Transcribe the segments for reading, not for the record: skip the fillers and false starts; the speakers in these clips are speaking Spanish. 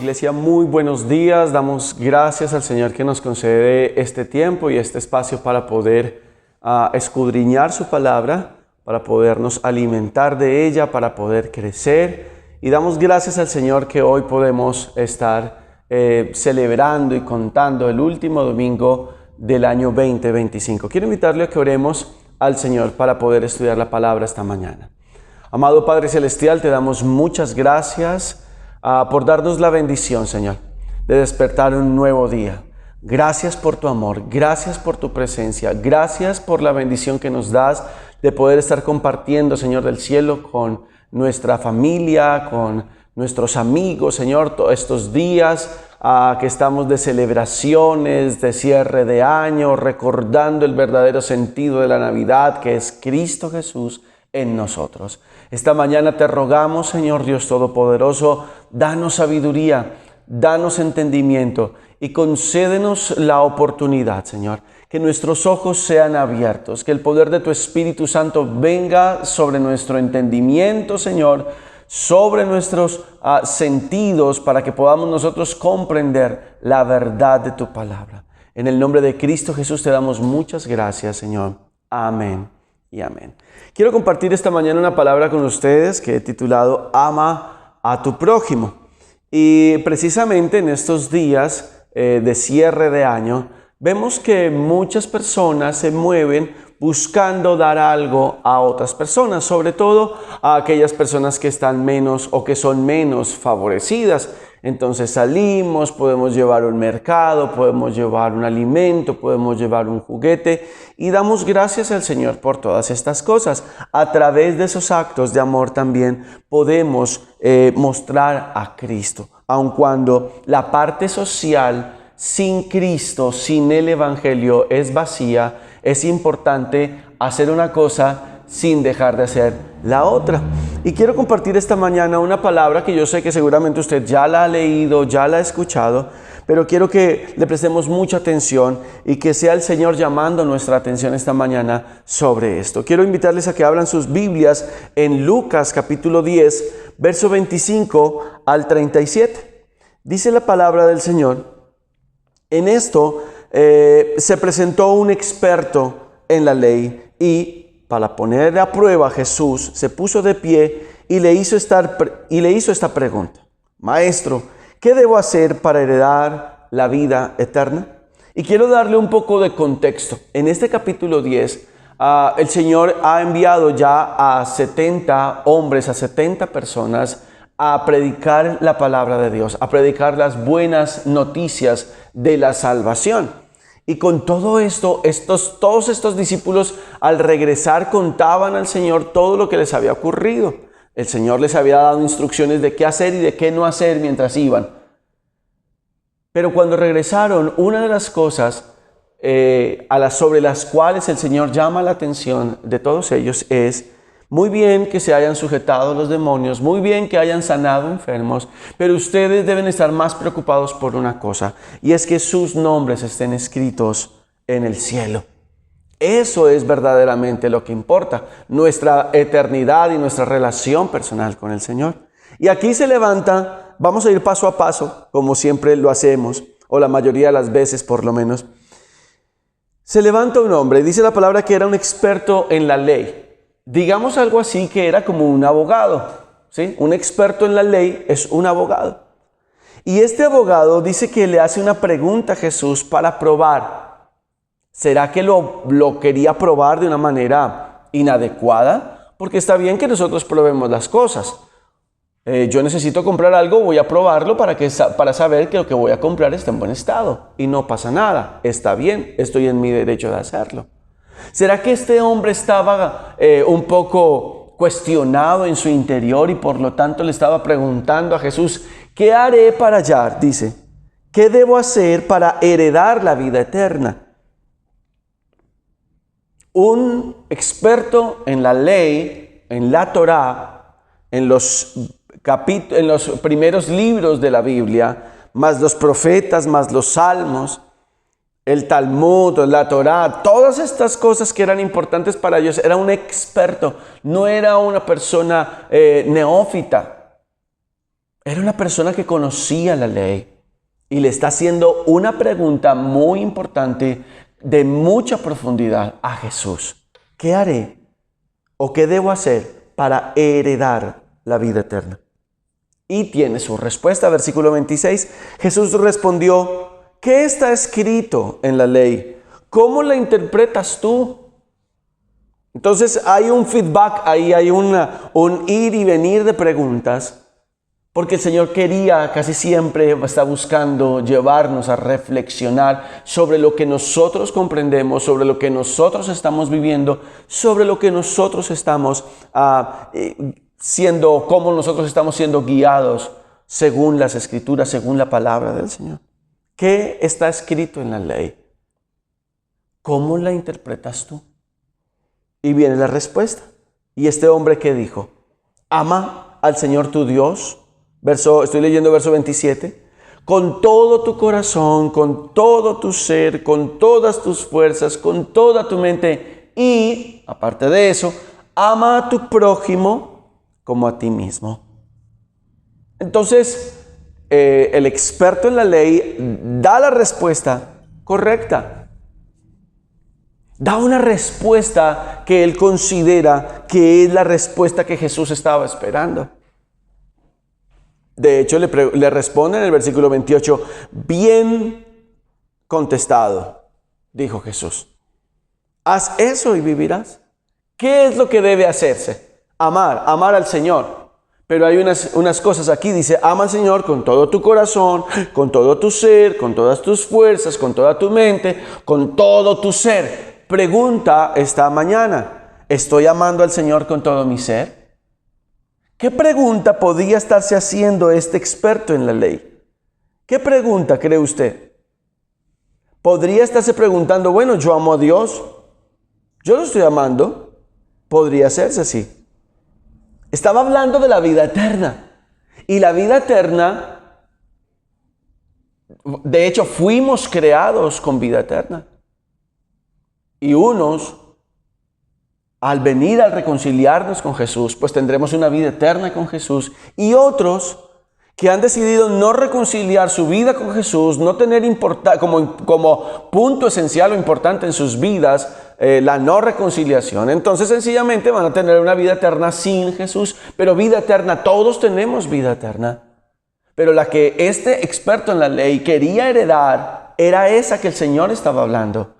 Iglesia, muy buenos días. Damos gracias al Señor que nos concede este tiempo y este espacio para poder escudriñar su palabra, para podernos alimentar de ella, para poder crecer. Y damos gracias al Señor que hoy podemos estar celebrando y contando el último domingo del año 2025. Quiero invitarle a que oremos al Señor para poder estudiar la palabra esta mañana. Amado Padre Celestial, te damos muchas gracias por darnos la bendición, Señor, de despertar un nuevo día. Gracias por tu amor, gracias por tu presencia, gracias por la bendición que nos das de poder estar compartiendo, Señor del cielo, con nuestra familia, con nuestros amigos, Señor, todos estos días que estamos de celebraciones, de cierre de año, recordando el verdadero sentido de la Navidad, que es Cristo Jesús en nosotros. Esta mañana te rogamos, Señor Dios Todopoderoso, danos sabiduría, danos entendimiento y concédenos la oportunidad, Señor, que nuestros ojos sean abiertos, que el poder de tu Espíritu Santo venga sobre nuestro entendimiento, Señor, sobre nuestros sentidos, para que podamos nosotros comprender la verdad de tu palabra. En el nombre de Cristo Jesús te damos muchas gracias, Señor. Amén y amén. Quiero compartir esta mañana una palabra con ustedes que he titulado Ama a tu prójimo. Y precisamente en estos días de cierre de año, vemos que muchas personas se mueven buscando dar algo a otras personas, sobre todo a aquellas personas que están menos o que son menos favorecidas. Entonces salimos, podemos llevar un mercado, podemos llevar un alimento, podemos llevar un juguete y damos gracias al Señor por todas estas cosas. A través de esos actos de amor también podemos mostrar a Cristo, aun cuando la parte social sin Cristo, sin el Evangelio es vacía. Es importante hacer una cosa sin dejar de hacer la otra. Y quiero compartir esta mañana una palabra que yo sé que seguramente usted ya la ha leído, ya la ha escuchado, pero quiero que le prestemos mucha atención y que sea el Señor llamando nuestra atención esta mañana sobre esto. Quiero invitarles a que abran sus Biblias en Lucas capítulo 10, verso 25 al 37. Dice la palabra del Señor: en esto se presentó un experto en la ley y, para poner a prueba a Jesús, se puso de pie y le hizo esta pregunta: Maestro, ¿qué debo hacer para heredar la vida eterna? Y quiero darle un poco de contexto. En este capítulo 10, el Señor ha enviado ya a 70 hombres, a 70 personas, a predicar la palabra de Dios, a predicar las buenas noticias de la salvación. Y con todo esto, todos estos discípulos al regresar contaban al Señor todo lo que les había ocurrido. El Señor les había dado instrucciones de qué hacer y de qué no hacer mientras iban. Pero cuando regresaron, una de las cosas sobre las cuales el Señor llama la atención de todos ellos es: muy bien que se hayan sujetado los demonios, muy bien que hayan sanado enfermos, pero ustedes deben estar más preocupados por una cosa, y es que sus nombres estén escritos en el cielo. Eso es verdaderamente lo que importa, nuestra eternidad y nuestra relación personal con el Señor. Y aquí se levanta, vamos a ir paso a paso, como siempre lo hacemos, o la mayoría de las veces por lo menos. Se levanta un hombre, dice la palabra que era un experto en la ley. Digamos algo así, que era como un abogado, ¿sí? Un experto en la ley es un abogado. Y este abogado dice que le hace una pregunta a Jesús para probar. ¿Será que lo quería probar de una manera inadecuada? Porque está bien que nosotros probemos las cosas. Yo necesito comprar algo, voy a probarlo para saber que lo que voy a comprar está en buen estado. Y no pasa nada, está bien, estoy en mi derecho de hacerlo. ¿Será que este hombre estaba un poco cuestionado en su interior y por lo tanto le estaba preguntando a Jesús: ¿qué haré para hallar? Dice, ¿qué debo hacer para heredar la vida eterna? Un experto en la ley, en la Torá, en los primeros libros de la Biblia, más los profetas, más los salmos, el Talmud, la Torá, todas estas cosas que eran importantes para ellos. Era un experto, no era una persona neófita. Era una persona que conocía la ley y le está haciendo una pregunta muy importante de mucha profundidad a Jesús. ¿Qué haré o qué debo hacer para heredar la vida eterna? Y tiene su respuesta, versículo 26. Jesús respondió, ¿qué está escrito en la ley? ¿Cómo la interpretas tú? Entonces hay un feedback, ahí hay un ir y venir de preguntas, porque el Señor quería, casi siempre está buscando llevarnos a reflexionar sobre lo que nosotros comprendemos, sobre lo que nosotros estamos viviendo, sobre lo que nosotros estamos cómo nosotros estamos siendo guiados según las Escrituras, según la palabra del Señor. ¿Qué está escrito en la ley? ¿Cómo la interpretas tú? Y viene la respuesta. ¿Y este hombre qué dijo? Ama al Señor tu Dios. Estoy leyendo verso 27. Con todo tu corazón, con todo tu ser, con todas tus fuerzas, con toda tu mente. Y, aparte de eso, ama a tu prójimo como a ti mismo. Entonces, el experto en la ley da la respuesta correcta. Da una respuesta que él considera que es la respuesta que Jesús estaba esperando. De hecho, le responde en el versículo 28, bien contestado, dijo Jesús. Haz eso y vivirás. ¿Qué es lo que debe hacerse? Amar al Señor. Pero hay unas cosas aquí, dice, ama al Señor con todo tu corazón, con todo tu ser, con todas tus fuerzas, con toda tu mente, con todo tu ser. Pregunta esta mañana, ¿estoy amando al Señor con todo mi ser? ¿Qué pregunta podría estarse haciendo este experto en la ley? ¿Qué pregunta cree usted? ¿Podría estarse preguntando, bueno, yo amo a Dios? ¿Yo lo estoy amando? Podría hacerse así. Estaba hablando de la vida eterna. Y la vida eterna, de hecho, fuimos creados con vida eterna. Y unos, al venir a reconciliarnos con Jesús, pues tendremos una vida eterna con Jesús. Y otros que han decidido no reconciliar su vida con Jesús, no tener como punto esencial o importante en sus vidas la no reconciliación. Entonces sencillamente van a tener una vida eterna sin Jesús. Pero vida eterna, todos tenemos vida eterna. Pero la que este experto en la ley quería heredar era esa que el Señor estaba hablando.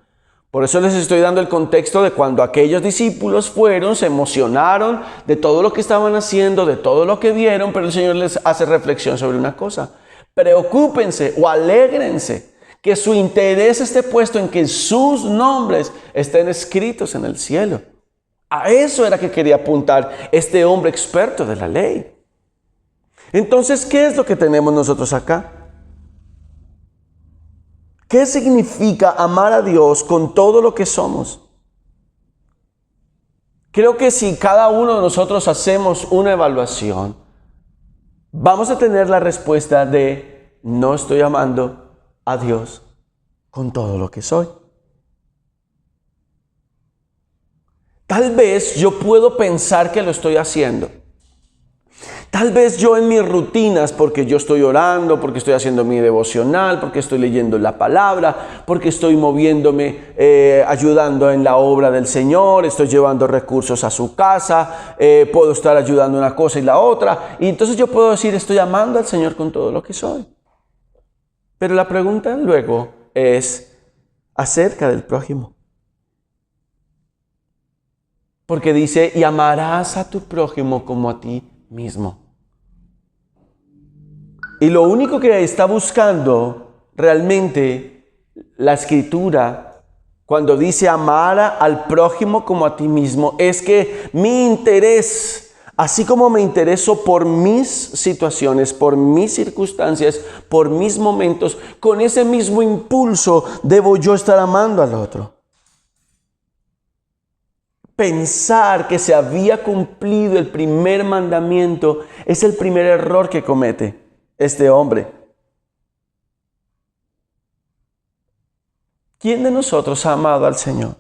Por eso les estoy dando el contexto de cuando aquellos discípulos se emocionaron de todo lo que estaban haciendo, de todo lo que vieron, pero el Señor les hace reflexión sobre una cosa. Preocúpense o alégrense que su interés esté puesto en que sus nombres estén escritos en el cielo. A eso era que quería apuntar este hombre experto de la ley. Entonces, ¿qué es lo que tenemos nosotros acá? ¿Qué significa amar a Dios con todo lo que somos? Creo que si cada uno de nosotros hacemos una evaluación, vamos a tener la respuesta de no estoy amando a Dios con todo lo que soy. Tal vez yo puedo pensar que lo estoy haciendo. Tal vez yo en mis rutinas, porque yo estoy orando, porque estoy haciendo mi devocional, porque estoy leyendo la palabra, porque estoy moviéndome, ayudando en la obra del Señor, estoy llevando recursos a su casa, puedo estar ayudando una cosa y la otra. Y entonces yo puedo decir, estoy amando al Señor con todo lo que soy. Pero la pregunta luego es acerca del prójimo. Porque dice, y amarás a tu prójimo como a ti mismo. Y lo único que está buscando realmente la Escritura cuando dice amar al prójimo como a ti mismo es que mi interés, así como me intereso por mis situaciones, por mis circunstancias, por mis momentos, con ese mismo impulso debo yo estar amando al otro. Pensar que se había cumplido el primer mandamiento es el primer error que comete este hombre. ¿Quién de nosotros ha amado al Señor?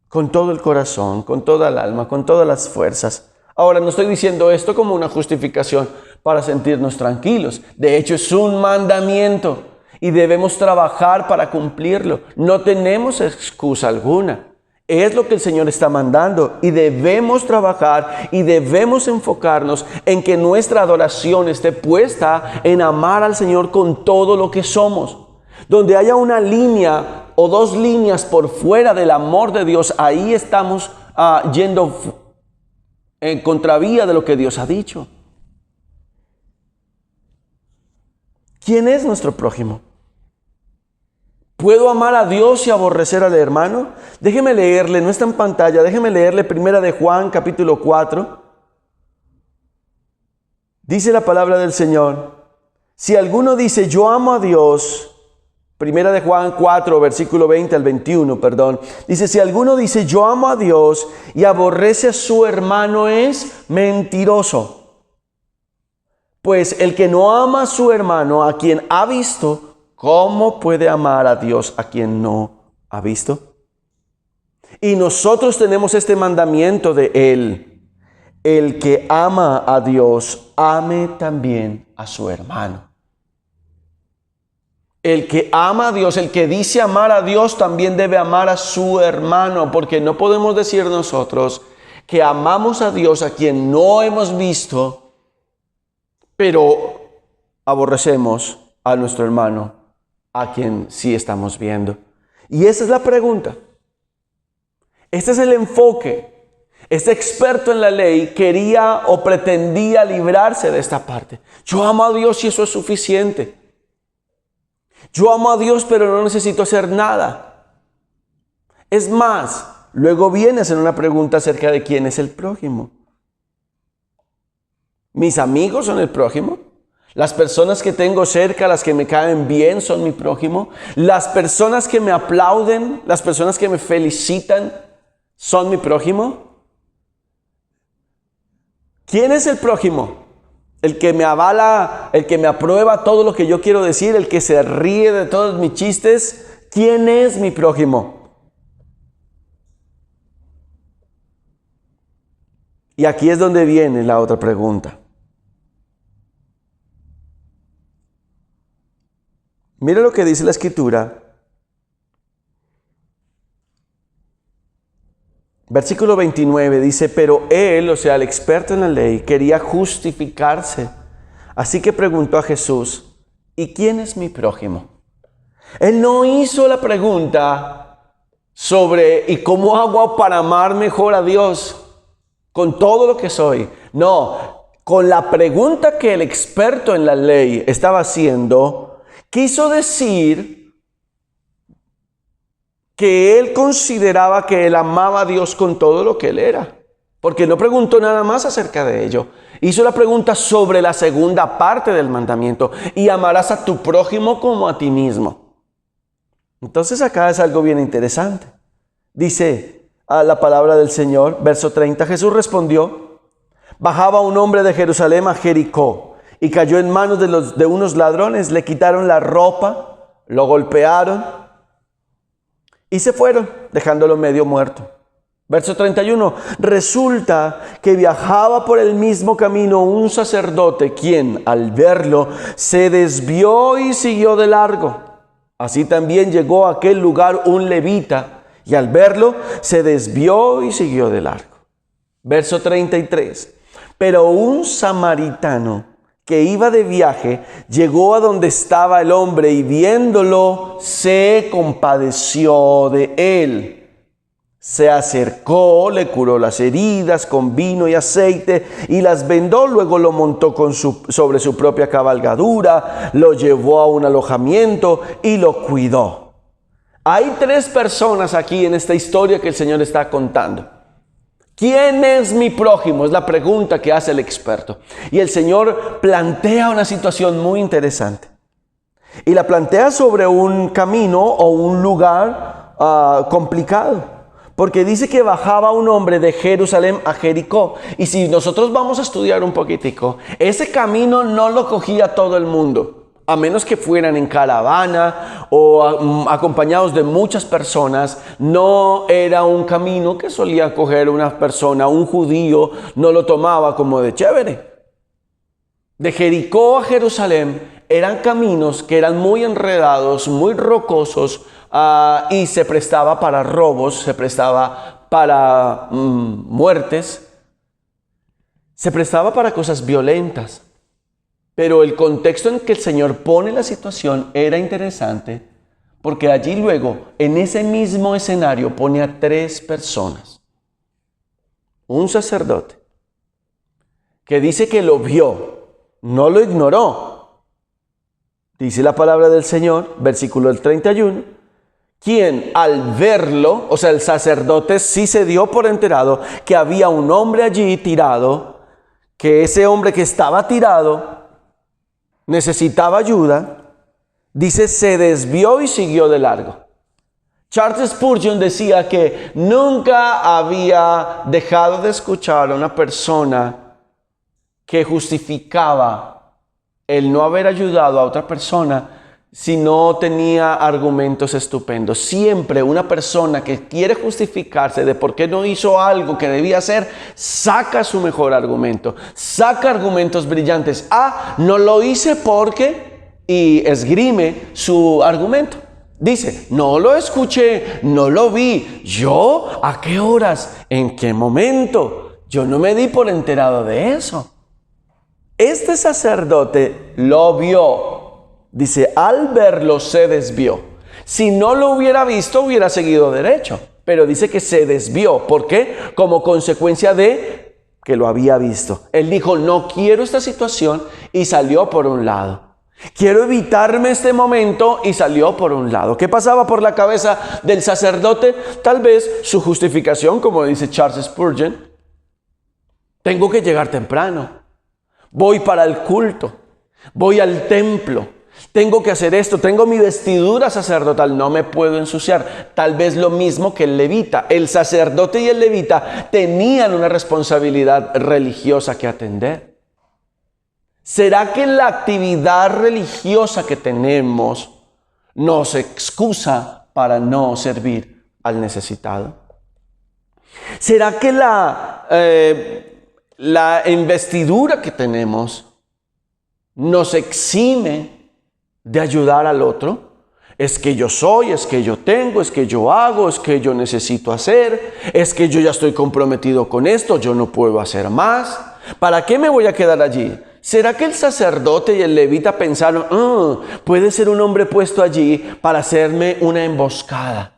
Con todo el corazón, con toda el alma, con todas las fuerzas. Ahora, no estoy diciendo esto como una justificación para sentirnos tranquilos. De hecho, es un mandamiento y debemos trabajar para cumplirlo. No tenemos excusa alguna. Es lo que el Señor está mandando y debemos trabajar y debemos enfocarnos en que nuestra adoración esté puesta en amar al Señor con todo lo que somos. Donde haya una línea o dos líneas por fuera del amor de Dios, ahí estamos yendo en contravía de lo que Dios ha dicho. ¿Quién es nuestro prójimo? ¿Puedo amar a Dios y aborrecer al hermano? Déjeme leerle, no está en pantalla, déjeme leerle 1 de Juan capítulo 4. Dice la palabra del Señor: si alguno dice yo amo a Dios, 1 de Juan 4, versículo 20 al 21, perdón. Dice, si alguno dice yo amo a Dios y aborrece a su hermano es mentiroso. Pues el que no ama a su hermano a quien ha visto, ¿cómo puede amar a Dios a quien no ha visto? Y nosotros tenemos este mandamiento de Él: el que ama a Dios, ame también a su hermano. El que ama a Dios, el que dice amar a Dios, también debe amar a su hermano, porque no podemos decir nosotros que amamos a Dios a quien no hemos visto, pero aborrecemos a nuestro hermano a quien sí estamos viendo. Y esa es la pregunta. Este es el enfoque. Este experto en la ley quería o pretendía librarse de esta parte. Yo amo a Dios y eso es suficiente. Yo amo a Dios, pero no necesito hacer nada. Es más, luego viene a hacer una pregunta acerca de quién es el prójimo. ¿Mis amigos son el prójimo? ¿Las personas que tengo cerca, las que me caen bien, son mi prójimo? ¿Las personas que me aplauden, las personas que me felicitan, son mi prójimo? ¿Quién es el prójimo? El que me avala, el que me aprueba todo lo que yo quiero decir, el que se ríe de todos mis chistes. ¿Quién es mi prójimo? Y aquí es donde viene la otra pregunta. Mira lo que dice la Escritura. Versículo 29 dice, pero él, o sea, el experto en la ley, quería justificarse. Así que preguntó a Jesús, ¿y quién es mi prójimo? Él no hizo la pregunta sobre, ¿y cómo hago para amar mejor a Dios con todo lo que soy? No, con la pregunta que el experto en la ley estaba haciendo, quiso decir que él consideraba que él amaba a Dios con todo lo que él era. Porque no preguntó nada más acerca de ello. Hizo la pregunta sobre la segunda parte del mandamiento. Y amarás a tu prójimo como a ti mismo. Entonces acá es algo bien interesante. Dice la palabra del Señor, verso 30. Jesús respondió, bajaba un hombre de Jerusalén a Jericó y cayó en manos de unos ladrones. Le quitaron la ropa, lo golpearon y se fueron, dejándolo medio muerto. Verso 31. Resulta que viajaba por el mismo camino un sacerdote, quien, al verlo, se desvió y siguió de largo. Así también llegó a aquel lugar un levita, y al verlo, se desvió y siguió de largo. Verso 33. Pero un samaritano que iba de viaje, llegó a donde estaba el hombre y viéndolo, se compadeció de él. Se acercó, le curó las heridas con vino y aceite y las vendó, luego lo montó sobre su propia cabalgadura, lo llevó a un alojamiento y lo cuidó. Hay tres personas aquí en esta historia que el Señor está contando. ¿Quién es mi prójimo? Es la pregunta que hace el experto. Y el Señor plantea una situación muy interesante. Y la plantea sobre un camino o un lugar complicado. Porque dice que bajaba un hombre de Jerusalén a Jericó. Y si nosotros vamos a estudiar un poquitico, ese camino no lo cogía todo el mundo. A menos que fueran en caravana o acompañados de muchas personas, no era un camino que solía coger una persona, un judío no lo tomaba como de chévere. de Jericó a Jerusalén eran caminos que eran muy enredados, muy rocosos, y se prestaba para robos, se prestaba para muertes, se prestaba para cosas violentas. Pero el contexto en que el Señor pone la situación era interesante, porque allí luego, en ese mismo escenario, pone a 3 personas. Un sacerdote que dice que lo vio, no lo ignoró. Dice la palabra del Señor, versículo 31, quien al verlo, o sea, el sacerdote sí se dio por enterado que había un hombre allí tirado, que ese hombre que estaba tirado necesitaba ayuda. Dice, se desvió y siguió de largo. Charles Spurgeon decía que nunca había dejado de escuchar a una persona que justificaba el no haber ayudado a otra persona si no tenía argumentos estupendos. Siempre una persona que quiere justificarse de por qué no hizo algo que debía hacer, saca su mejor argumento, saca argumentos brillantes. No lo hice porque, y esgrime su argumento. Dice, no lo escuché, no lo vi. ¿Yo? ¿A qué horas? ¿En qué momento? Yo no me di por enterado de eso. Este sacerdote lo vio. Dice, al verlo se desvió. Si no lo hubiera visto, hubiera seguido derecho. Pero dice que se desvió. ¿Por qué? Como consecuencia de que lo había visto. Él dijo, no quiero esta situación, y salió por un lado. Quiero evitarme este momento, y salió por un lado. ¿Qué pasaba por la cabeza del sacerdote? Tal vez su justificación, como dice Charles Spurgeon. Tengo que llegar temprano. Voy para el culto. Voy al templo. Tengo que hacer esto. Tengo mi vestidura sacerdotal. No me puedo ensuciar. Tal vez lo mismo que el levita. El sacerdote y el levita tenían una responsabilidad religiosa que atender. ¿Será que la actividad religiosa que tenemos nos excusa para no servir al necesitado? ¿Será que la investidura que tenemos nos exime de ayudar al otro? Es que yo soy, es que yo tengo, es que yo hago, es que yo necesito hacer, es que yo ya estoy comprometido con esto, yo no puedo hacer más. ¿Para qué me voy a quedar allí? ¿Será que el sacerdote y el levita pensaron, puede ser un hombre puesto allí para hacerme una emboscada?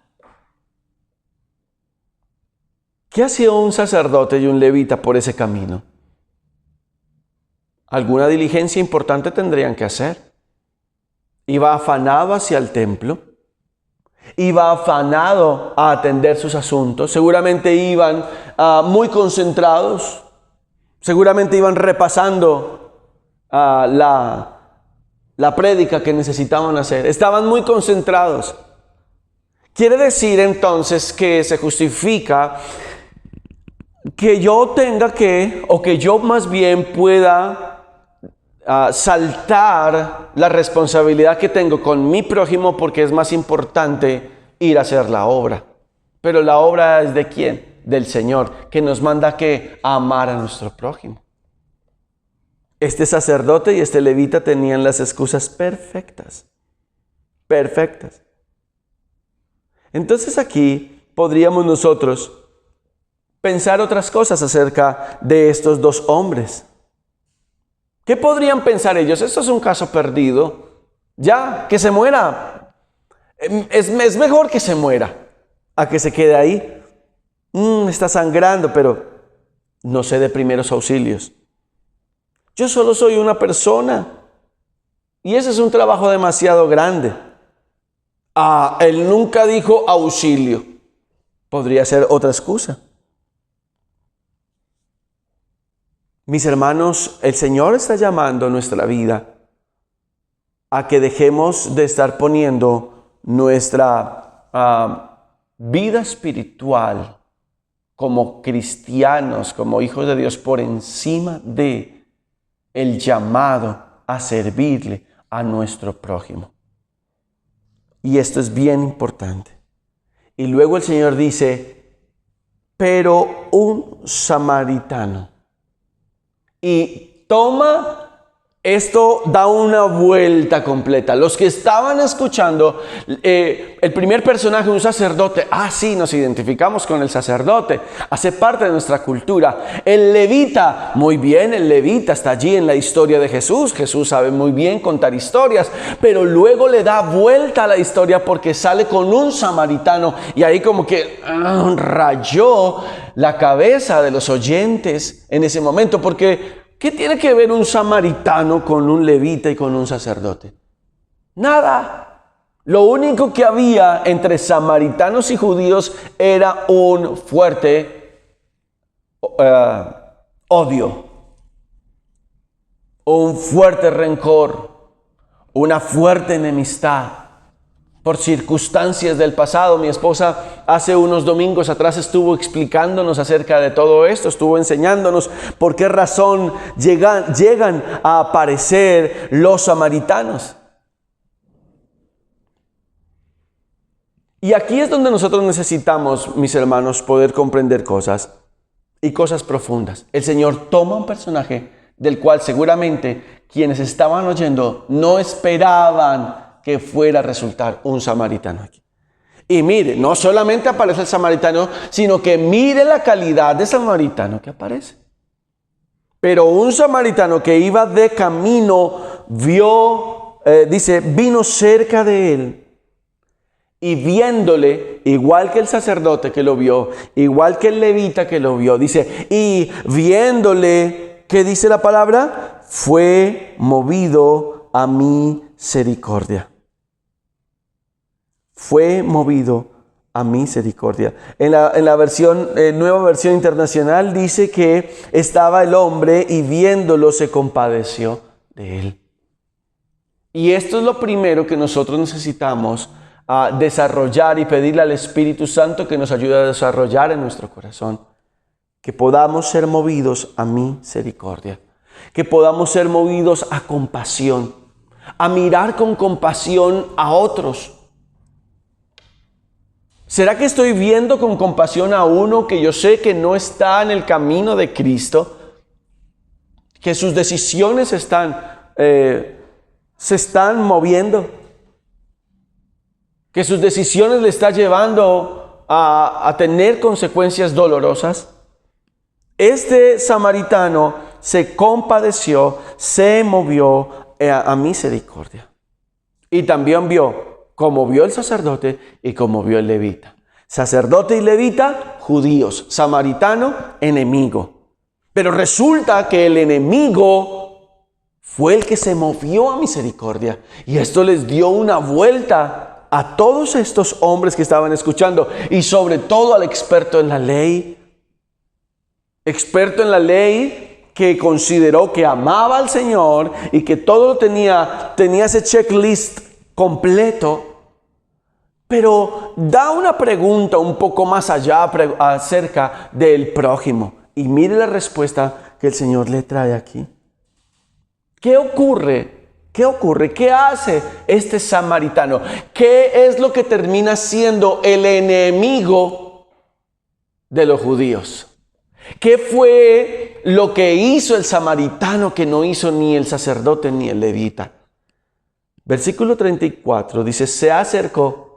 ¿Qué hacía un sacerdote y un levita por ese camino? Alguna diligencia importante tendrían que hacer. Iba afanado hacia el templo. Iba afanado a atender sus asuntos. Seguramente iban muy concentrados. Seguramente iban repasando la prédica que necesitaban hacer. Estaban muy concentrados. Quiere decir entonces que se justifica que yo tenga que, o que yo más bien pueda saltar la responsabilidad que tengo con mi prójimo, porque es más importante ir a hacer la obra. Pero la obra es ¿de quién? Del Señor, que nos manda que amar a nuestro prójimo. Este sacerdote y este levita tenían las excusas perfectas. Perfectas. Entonces aquí podríamos nosotros pensar otras cosas acerca de estos 2 hombres. ¿Qué podrían pensar ellos? Esto es un caso perdido. Ya, que se muera. Es mejor que se muera a que se quede ahí. Está sangrando, pero no sé de primeros auxilios. Yo solo soy una persona. Y ese es un trabajo demasiado grande. Él nunca dijo auxilio. Podría ser otra excusa. Mis hermanos, el Señor está llamando nuestra vida a que dejemos de estar poniendo nuestra vida espiritual como cristianos, como hijos de Dios, por encima de el llamado a servirle a nuestro prójimo. Y esto es bien importante. Y luego el Señor dice, pero un samaritano. Y toma Esto da una vuelta completa. Los que estaban escuchando, el primer personaje, un sacerdote, sí, nos identificamos con el sacerdote, hace parte de nuestra cultura. El levita, muy bien, el levita está allí en la historia de Jesús. Jesús sabe muy bien contar historias, pero luego le da vuelta a la historia porque sale con un samaritano y ahí como que rayó la cabeza de los oyentes en ese momento, porque ¿qué tiene que ver un samaritano con un levita y con un sacerdote? Nada. Lo único que había entre samaritanos y judíos era un fuerte odio, un fuerte rencor, una fuerte enemistad. Por circunstancias del pasado, mi esposa hace unos domingos atrás estuvo explicándonos acerca de todo esto, estuvo enseñándonos por qué razón llegan a aparecer los samaritanos. Y aquí es donde nosotros necesitamos, mis hermanos, poder comprender cosas y cosas profundas. El Señor toma un personaje del cual seguramente quienes estaban oyendo no esperaban que fuera a resultar un samaritano aquí. Y mire, no solamente aparece el samaritano, sino que mire la calidad de samaritano que aparece. Pero un samaritano que iba de camino, vino cerca de él y viéndole, igual que el sacerdote que lo vio, igual que el levita que lo vio, dice, y viéndole, ¿qué dice la palabra? Fue movido a misericordia. Fue movido a misericordia. En la versión, nueva versión internacional dice que estaba el hombre y viéndolo se compadeció de él. Y esto es lo primero que nosotros necesitamos desarrollar y pedirle al Espíritu Santo que nos ayude a desarrollar en nuestro corazón. Que podamos ser movidos a misericordia. Que podamos ser movidos a compasión. A mirar con compasión a otros. ¿Será que estoy viendo con compasión a uno que yo sé que no está en el camino de Cristo? Que sus decisiones se están moviendo. Que sus decisiones le están llevando a tener consecuencias dolorosas. Este samaritano se compadeció, se movió a misericordia. Y también vio, como vio el sacerdote y como vio el levita. Sacerdote y levita, judíos. Samaritano, enemigo. Pero resulta que el enemigo fue el que se movió a misericordia. Y esto les dio una vuelta a todos estos hombres que estaban escuchando. Y sobre todo al experto en la ley. Experto en la ley que consideró que amaba al Señor y que todo tenía ese checklist completo. Pero da una pregunta un poco más allá acerca del prójimo. Y mire la respuesta que el Señor le trae aquí. ¿Qué ocurre? ¿Qué ocurre? ¿Qué hace este samaritano? ¿Qué es lo que termina siendo el enemigo de los judíos? ¿Qué fue lo que hizo el samaritano que no hizo ni el sacerdote ni el levita? Versículo 34 dice, se acercó.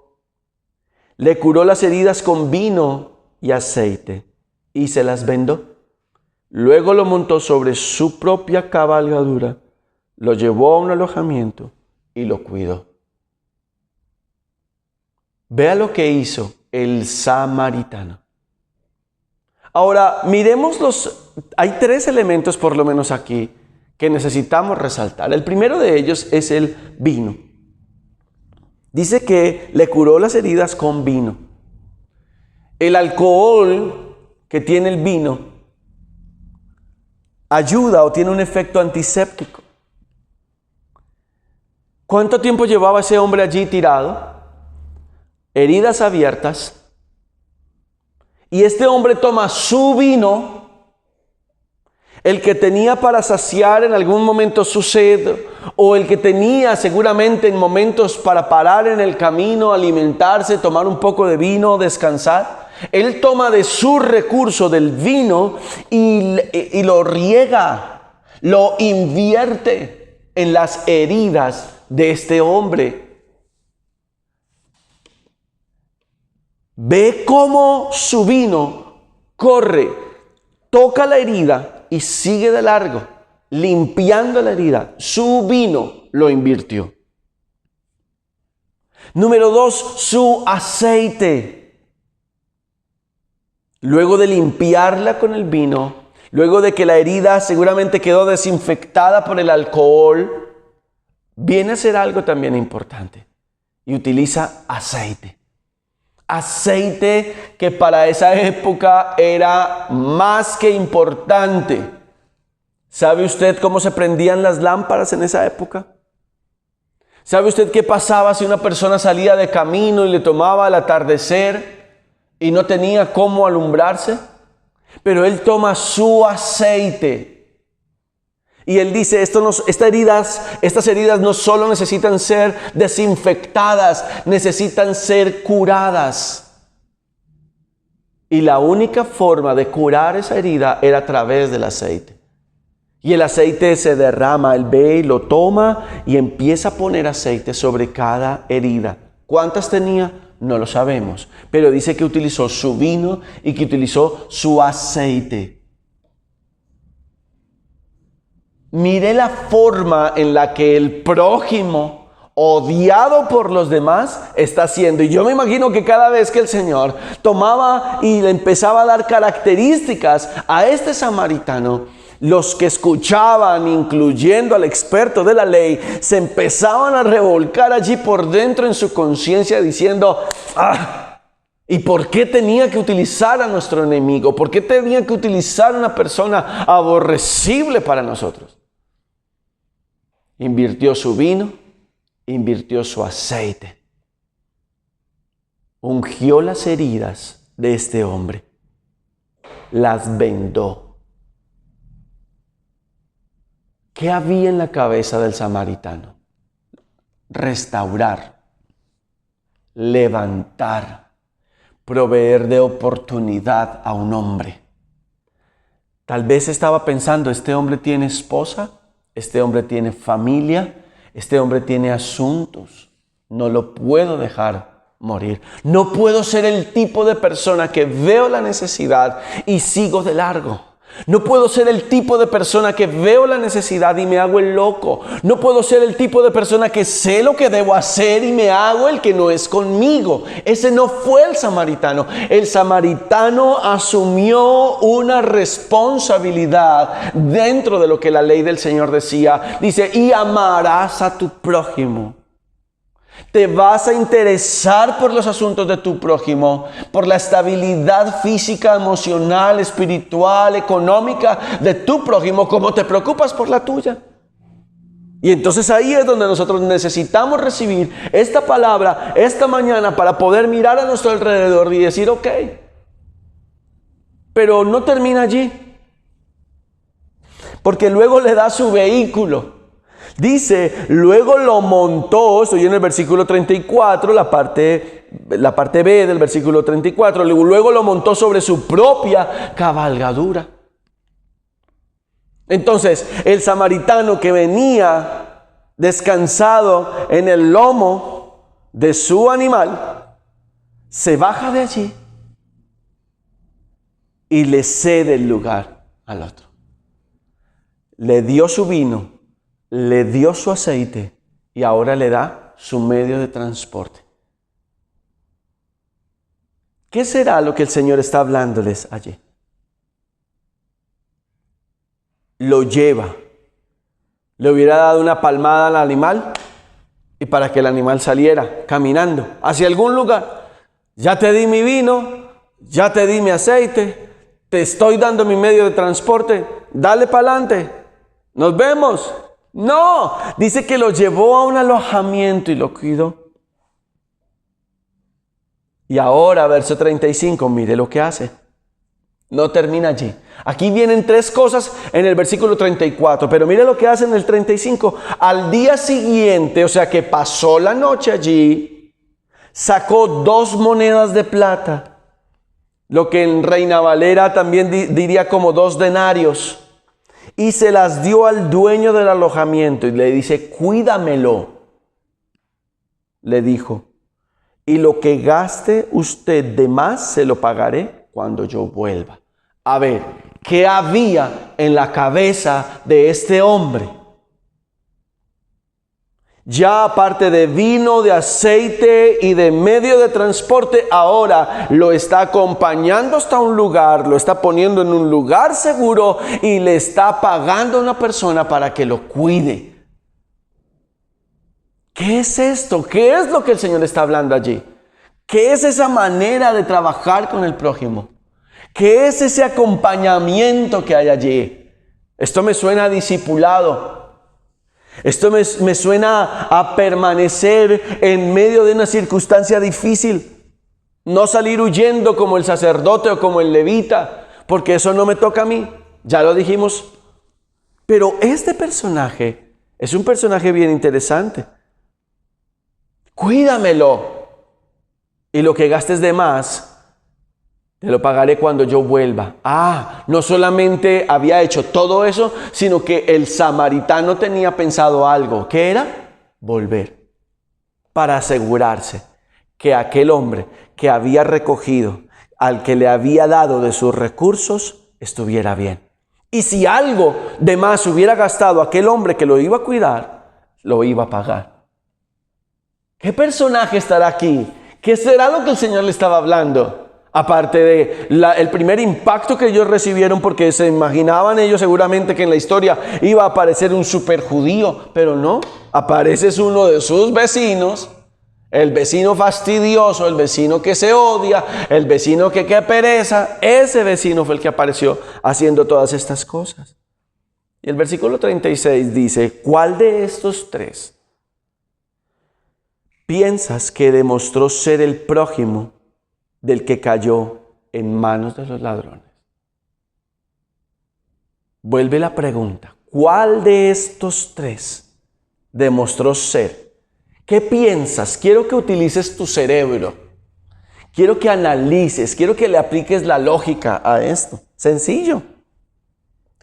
Le curó las heridas con vino y aceite y se las vendó. Luego lo montó sobre su propia cabalgadura, lo llevó a un alojamiento y lo cuidó. Vea lo que hizo el samaritano. Ahora, miremos hay tres elementos por lo menos aquí que necesitamos resaltar. El primero de ellos es el vino. Dice que le curó las heridas con vino. El alcohol que tiene el vino ayuda o tiene un efecto antiséptico. ¿Cuánto tiempo llevaba ese hombre allí tirado? Heridas abiertas. Y este hombre toma su vino, el que tenía para saciar en algún momento su sed, o el que tenía seguramente en momentos para parar en el camino, alimentarse, tomar un poco de vino, descansar. Él toma de su recurso del vino y lo riega, lo invierte. en las heridas de este hombre. Ve cómo su vino corre, toca la herida y sigue de largo, limpiando la herida. Su vino lo invirtió. Número 2, su aceite. Luego de limpiarla con el vino, luego de que la herida seguramente quedó desinfectada por el alcohol, viene a hacer algo también importante y utiliza aceite. Aceite que para esa época era más que importante. ¿Sabe usted cómo se prendían las lámparas en esa época? ¿Sabe usted qué pasaba si una persona salía de camino y le tomaba el atardecer y no tenía cómo alumbrarse? Pero él toma su aceite. Y él dice, estas heridas no solo necesitan ser desinfectadas, necesitan ser curadas. Y la única forma de curar esa herida era a través del aceite. Y el aceite se derrama, él ve y lo toma y empieza a poner aceite sobre cada herida. ¿Cuántas tenía? No lo sabemos. Pero dice que utilizó su vino y que utilizó su aceite. Mire la forma en la que el prójimo, odiado por los demás, está haciendo. Y yo me imagino que cada vez que el Señor tomaba y le empezaba a dar características a este samaritano, los que escuchaban, incluyendo al experto de la ley, se empezaban a revolcar allí por dentro en su conciencia diciendo, ¿y por qué tenía que utilizar a nuestro enemigo? ¿Por qué tenía que utilizar a una persona aborrecible para nosotros? Invirtió su vino, invirtió su aceite. Ungió las heridas de este hombre. Las vendó. ¿Qué había en la cabeza del samaritano? Restaurar, levantar, proveer de oportunidad a un hombre. Tal vez estaba pensando, este hombre tiene esposa, este hombre tiene familia, este hombre tiene asuntos. No lo puedo dejar morir. No puedo ser el tipo de persona que veo la necesidad y sigo de largo. No puedo ser el tipo de persona que veo la necesidad y me hago el loco. No puedo ser el tipo de persona que sé lo que debo hacer y me hago el que no es conmigo. Ese no fue el samaritano. El samaritano asumió una responsabilidad dentro de lo que la ley del Señor decía. Dice, y amarás a tu prójimo. Te vas a interesar por los asuntos de tu prójimo, por la estabilidad física, emocional, espiritual, económica de tu prójimo, como te preocupas por la tuya. Y entonces ahí es donde nosotros necesitamos recibir esta palabra esta mañana para poder mirar a nuestro alrededor y decir, ok, pero no termina allí, porque luego le da su vehículo. Dice, luego lo montó, estoy en el versículo 34, la parte B del versículo 34, luego lo montó sobre su propia cabalgadura. Entonces, el samaritano que venía descansado en el lomo de su animal, se baja de allí y le cede el lugar al otro. Le dio su vino, le dio su aceite y ahora le da su medio de transporte. ¿Qué será lo que el Señor está hablándoles allí? Lo lleva. Le hubiera dado una palmada al animal y para que el animal saliera caminando hacia algún lugar. Ya te di mi vino, ya te di mi aceite, te estoy dando mi medio de transporte, dale para adelante, nos vemos. No, dice que lo llevó a un alojamiento y lo cuidó. Y ahora, verso 35, mire lo que hace. No termina allí. Aquí vienen tres cosas en el versículo 34, pero mire lo que hace en el 35. Al día siguiente, o sea que pasó la noche allí, sacó 2 monedas de plata, lo que en Reina Valera también diría como 2 denarios. y se las dio al dueño del alojamiento y le dice, cuídamelo. Le dijo, y lo que gaste usted de más se lo pagaré cuando yo vuelva. A ver, ¿qué había en la cabeza de este hombre? Ya aparte de vino, de aceite y de medio de transporte, ahora lo está acompañando hasta un lugar, lo está poniendo en un lugar seguro y le está pagando a una persona para que lo cuide. ¿Qué es esto? ¿Qué es lo que el Señor está hablando allí? ¿Qué es esa manera de trabajar con el prójimo? ¿Qué es ese acompañamiento que hay allí? Esto me suena a discipulado. Esto me suena a permanecer en medio de una circunstancia difícil. No salir huyendo como el sacerdote o como el levita, porque eso no me toca a mí. Ya lo dijimos. Pero este personaje es un personaje bien interesante. Cuídamelo. Y lo que gastes de más, te lo pagaré cuando yo vuelva. No solamente había hecho todo eso, sino que el samaritano tenía pensado algo. ¿Qué era? Volver. Para asegurarse que aquel hombre que había recogido, al que le había dado de sus recursos, estuviera bien. Y si algo de más hubiera gastado aquel hombre que lo iba a cuidar, lo iba a pagar. ¿Qué personaje estará aquí? ¿Qué será lo que el Señor le estaba hablando? Aparte de el primer impacto que ellos recibieron, porque se imaginaban ellos seguramente que en la historia iba a aparecer un super judío, pero no, aparece uno de sus vecinos, el vecino fastidioso, el vecino que se odia, el vecino que qué pereza. Ese vecino fue el que apareció haciendo todas estas cosas. Y el versículo 36 dice, ¿cuál de estos tres piensas que demostró ser el prójimo del que cayó en manos de los ladrones? Vuelve la pregunta, ¿cuál de estos tres demostró ser? ¿Qué piensas? Quiero que utilices tu cerebro. Quiero que analices, quiero que le apliques la lógica a esto. Sencillo.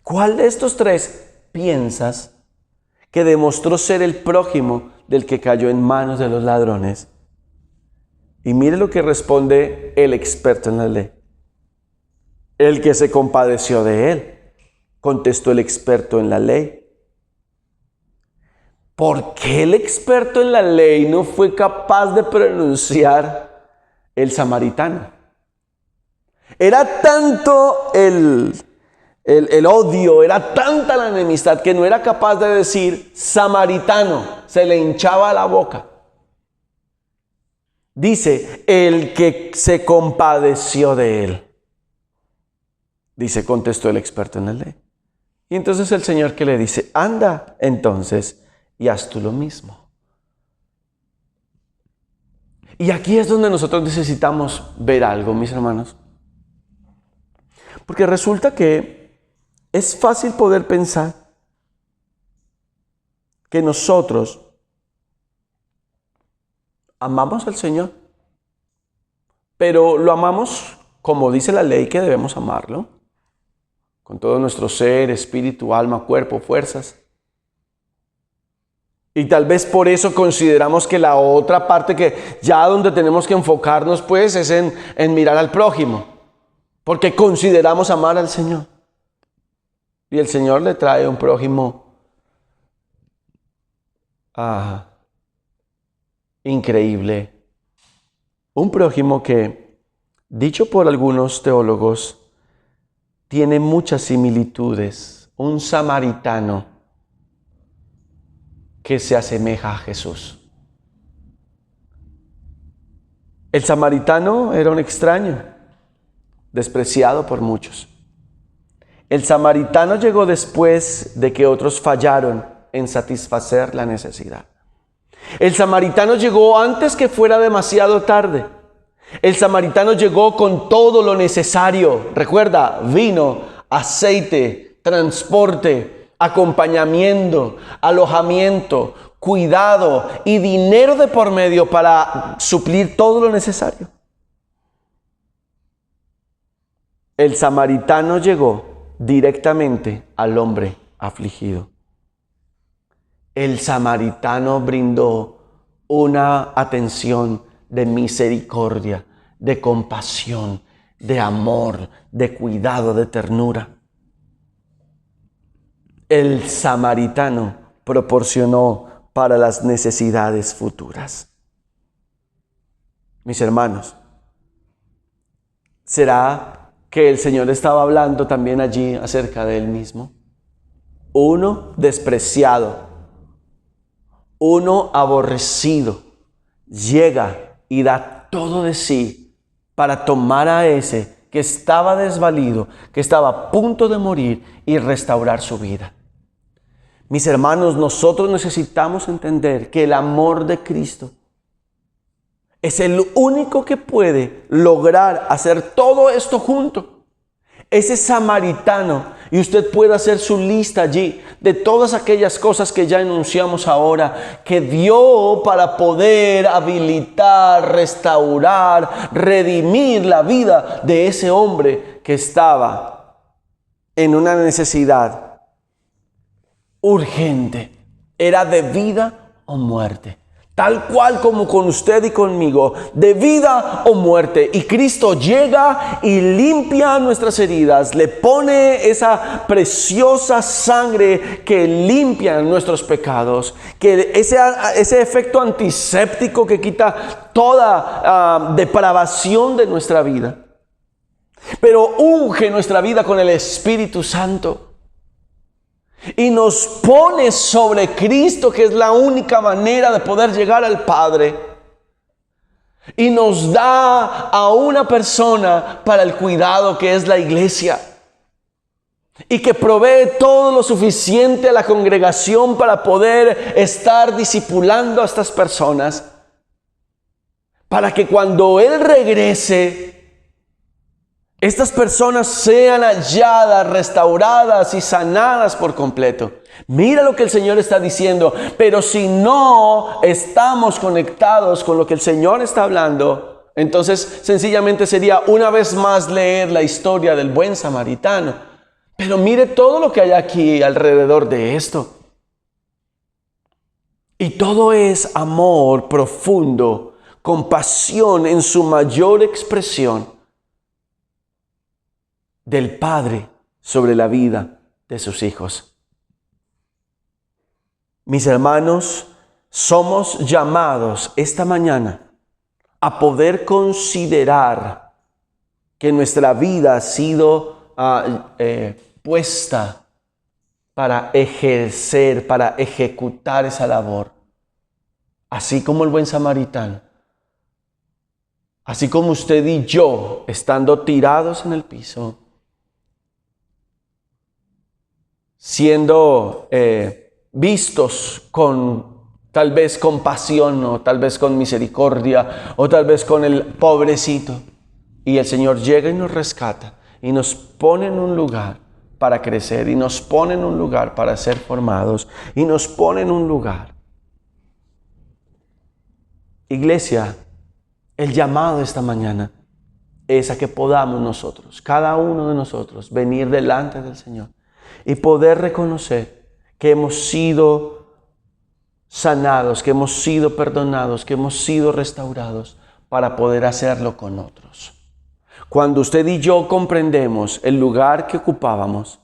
¿Cuál de estos tres piensas que demostró ser el prójimo del que cayó en manos de los ladrones? Y mire lo que responde el experto en la ley. El que se compadeció de él, contestó el experto en la ley. ¿Por qué el experto en la ley no fue capaz de pronunciar el samaritano? Era tanto el odio, era tanta la enemistad que no era capaz de decir samaritano, se le hinchaba la boca. Dice, el que se compadeció de él. Dice, contestó el experto en la ley. Y entonces el Señor que le dice, anda entonces y haz tú lo mismo. Y aquí es donde nosotros necesitamos ver algo, mis hermanos. Porque resulta que es fácil poder pensar que nosotros amamos al Señor, pero lo amamos como dice la ley que debemos amarlo, con todo nuestro ser, espíritu, alma, cuerpo, fuerzas. Y tal vez por eso consideramos que la otra parte que ya donde tenemos que enfocarnos pues es en mirar al prójimo, porque consideramos amar al Señor. Y el Señor le trae un prójimo increíble. Un prójimo que, dicho por algunos teólogos, tiene muchas similitudes. Un samaritano que se asemeja a Jesús. El samaritano era un extraño, despreciado por muchos. El samaritano llegó después de que otros fallaron en satisfacer la necesidad. El samaritano llegó antes que fuera demasiado tarde. El samaritano llegó con todo lo necesario. Recuerda, vino, aceite, transporte, acompañamiento, alojamiento, cuidado y dinero de por medio para suplir todo lo necesario. El samaritano llegó directamente al hombre afligido. El samaritano brindó una atención de misericordia, de compasión, de amor, de cuidado, de ternura. El samaritano proporcionó para las necesidades futuras. Mis hermanos, ¿será que el Señor estaba hablando también allí acerca de Él mismo? Uno despreciado, uno aborrecido, llega y da todo de sí para tomar a ese que estaba desvalido, que estaba a punto de morir y restaurar su vida. Mis hermanos, nosotros necesitamos entender que el amor de Cristo es el único que puede lograr hacer todo esto junto. Ese samaritano, y usted puede hacer su lista allí de todas aquellas cosas que ya enunciamos ahora, que dio para poder habilitar, restaurar, redimir la vida de ese hombre que estaba en una necesidad urgente. Era de vida o muerte. Tal cual como con usted y conmigo, de vida o muerte. Y Cristo llega y limpia nuestras heridas, le pone esa preciosa sangre que limpia nuestros pecados, que ese efecto antiséptico que quita toda depravación de nuestra vida. Pero unge nuestra vida con el Espíritu Santo. Y nos pone sobre Cristo, que es la única manera de poder llegar al Padre. Y nos da a una persona para el cuidado, que es la iglesia. Y que provee todo lo suficiente a la congregación para poder estar discipulando a estas personas. Para que cuando Él regrese, estas personas sean halladas, restauradas y sanadas por completo. Mira lo que el Señor está diciendo. Pero si no estamos conectados con lo que el Señor está hablando, entonces sencillamente sería una vez más leer la historia del buen samaritano. Pero mire todo lo que hay aquí alrededor de esto. Y todo es amor profundo, compasión en su mayor expresión del Padre sobre la vida de sus hijos. Mis hermanos, somos llamados esta mañana a poder considerar que nuestra vida ha sido puesta para ejercer, para ejecutar esa labor. Así como el buen samaritano. Así como usted y yo, estando tirados en el piso, siendo vistos con tal vez compasión, o tal vez con misericordia, o tal vez con el pobrecito. Y el Señor llega y nos rescata y nos pone en un lugar para crecer, y nos pone en un lugar para ser formados, y nos pone en un lugar. Iglesia, el llamado esta mañana es a que podamos nosotros, cada uno de nosotros, venir delante del Señor y poder reconocer que hemos sido sanados, que hemos sido perdonados, que hemos sido restaurados para poder hacerlo con otros. Cuando usted y yo comprendemos el lugar que ocupábamos,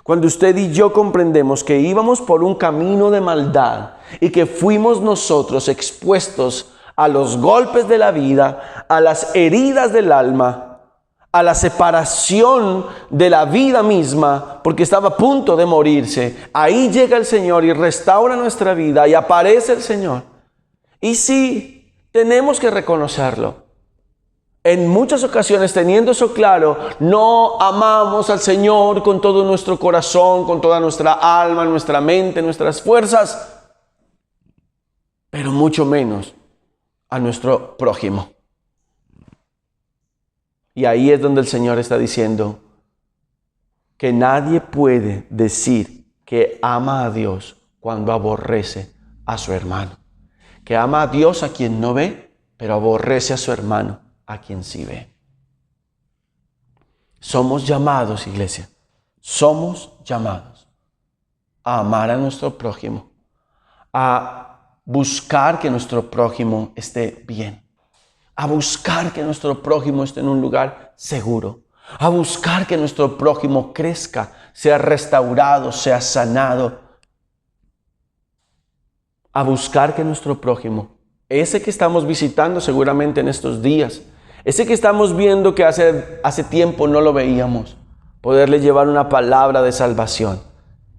cuando usted y yo comprendemos que íbamos por un camino de maldad y que fuimos nosotros expuestos a los golpes de la vida, a las heridas del alma, a la separación de la vida misma, porque estaba a punto de morirse. Ahí llega el Señor y restaura nuestra vida, y aparece el Señor. Y sí, tenemos que reconocerlo. En muchas ocasiones, teniendo eso claro, no amamos al Señor con todo nuestro corazón, con toda nuestra alma, nuestra mente, nuestras fuerzas, pero mucho menos a nuestro prójimo. Y ahí es donde el Señor está diciendo que nadie puede decir que ama a Dios cuando aborrece a su hermano. Que ama a Dios a quien no ve, pero aborrece a su hermano a quien sí ve. Somos llamados, iglesia, somos llamados a amar a nuestro prójimo, a buscar que nuestro prójimo esté bien, a buscar que nuestro prójimo esté en un lugar seguro, a buscar que nuestro prójimo crezca, sea restaurado, sea sanado, a buscar que nuestro prójimo, ese que estamos visitando seguramente en estos días, ese que estamos viendo que hace tiempo no lo veíamos, poderle llevar una palabra de salvación,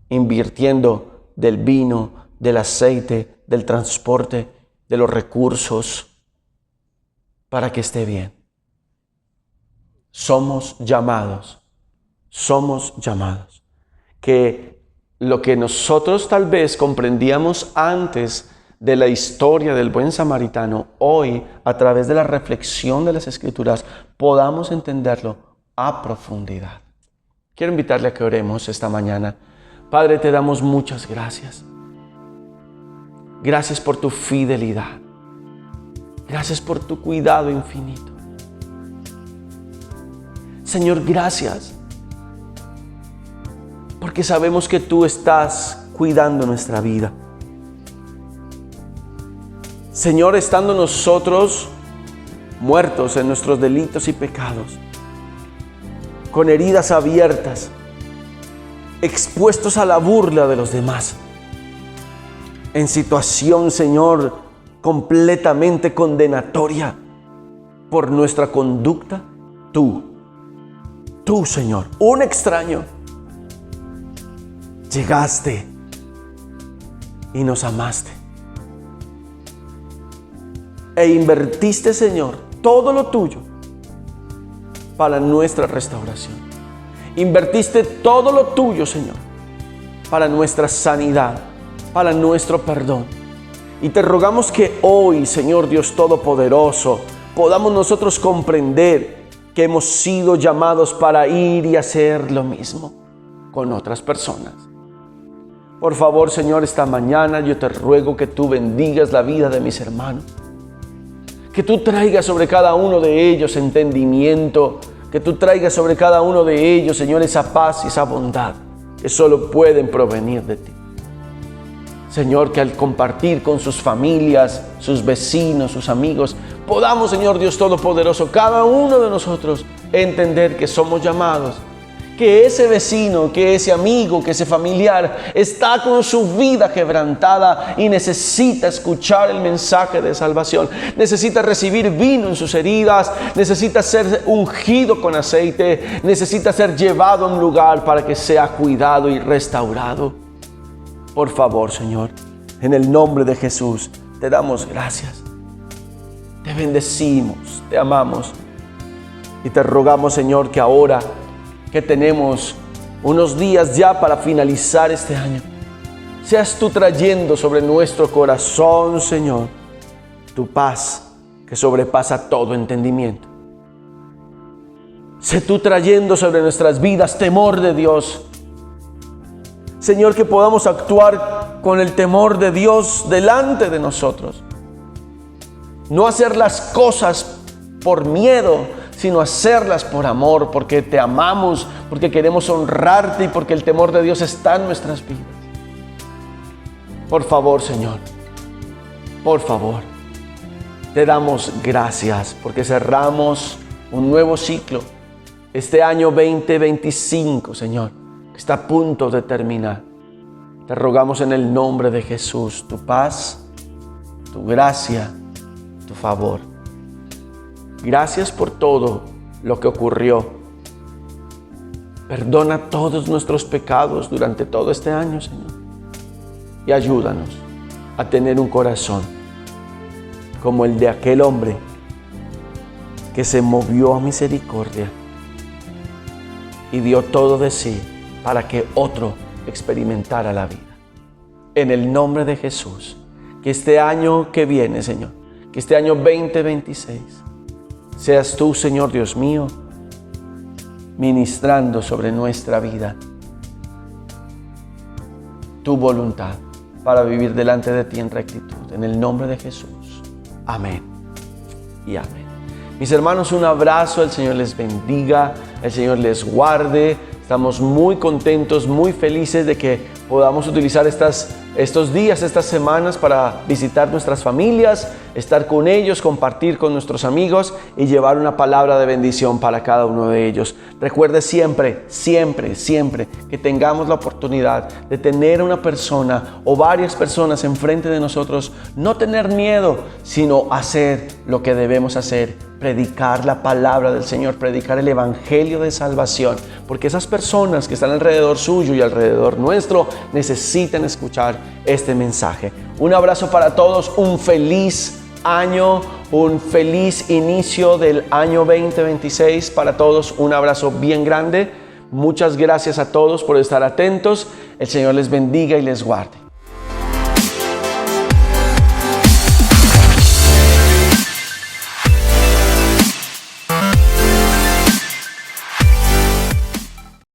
invirtiendo del vino, del aceite, del transporte, de los recursos, para que esté bien. Somos llamados, que lo que nosotros tal vez comprendíamos antes de la historia del buen samaritano, hoy, a través de la reflexión de las Escrituras, podamos entenderlo a profundidad. Quiero invitarle a que oremos esta mañana. Padre, te damos muchas gracias. Gracias por tu fidelidad. Gracias por tu cuidado infinito. Señor, gracias, porque sabemos que tú estás cuidando nuestra vida. Señor, estando nosotros muertos en nuestros delitos y pecados, con heridas abiertas, expuestos a la burla de los demás, en situación, Señor, completamente condenatoria por nuestra conducta, tú, Señor, un extraño, llegaste y nos amaste. E invertiste, Señor, todo lo tuyo para nuestra restauración. Invertiste todo lo tuyo, Señor, para nuestra sanidad, para nuestro perdón. Y te rogamos que hoy, Señor Dios Todopoderoso, podamos nosotros comprender que hemos sido llamados para ir y hacer lo mismo con otras personas. Por favor, Señor, esta mañana yo te ruego que tú bendigas la vida de mis hermanos, que tú traigas sobre cada uno de ellos entendimiento, que tú traigas sobre cada uno de ellos, Señor, esa paz y esa bondad que solo pueden provenir de ti. Señor, que al compartir con sus familias, sus vecinos, sus amigos, podamos, Señor Dios Todopoderoso, cada uno de nosotros entender que somos llamados, que ese vecino, que ese amigo, que ese familiar está con su vida quebrantada y necesita escuchar el mensaje de salvación, necesita recibir vino en sus heridas, necesita ser ungido con aceite, necesita ser llevado a un lugar para que sea cuidado y restaurado. Por favor, Señor, en el nombre de Jesús, te damos gracias. Te bendecimos, te amamos y te rogamos, Señor, que ahora que tenemos unos días ya para finalizar este año, seas tú trayendo sobre nuestro corazón, Señor, tu paz que sobrepasa todo entendimiento. Sé tú trayendo sobre nuestras vidas temor de Dios. Señor, que podamos actuar con el temor de Dios delante de nosotros. No hacer las cosas por miedo, sino hacerlas por amor, porque te amamos, porque queremos honrarte y porque el temor de Dios está en nuestras vidas. Por favor, Señor, por favor, te damos gracias porque cerramos un nuevo ciclo. Este año 2025, Señor, está a punto de terminar. Te rogamos en el nombre de Jesús, tu paz, tu gracia, tu favor. Gracias por todo lo que ocurrió. Perdona todos nuestros pecados durante todo este año, Señor. Y ayúdanos a tener un corazón como el de aquel hombre que se movió a misericordia y dio todo de sí para que otro experimentara la vida. En el nombre de Jesús, que este año que viene, Señor, que este año 2026, seas tú, Señor Dios mío, ministrando sobre nuestra vida tu voluntad para vivir delante de ti en rectitud. En el nombre de Jesús. Amén y amén. Mis hermanos, un abrazo. El Señor les bendiga. El Señor les guarde. Estamos muy contentos, muy felices de que podamos utilizar estos días, estas semanas para visitar nuestras familias, estar con ellos, compartir con nuestros amigos y llevar una palabra de bendición para cada uno de ellos. Recuerde siempre, siempre, siempre que tengamos la oportunidad de tener una persona o varias personas enfrente de nosotros, no tener miedo, sino hacer lo que debemos hacer: predicar la palabra del Señor, predicar el evangelio de salvación, porque esas personas que están alrededor suyo y alrededor nuestro necesitan escuchar este mensaje. Un abrazo para todos, un feliz año, un feliz inicio del año 2026 para todos. Un abrazo bien grande. Muchas gracias a todos por estar atentos. El Señor les bendiga y les guarde.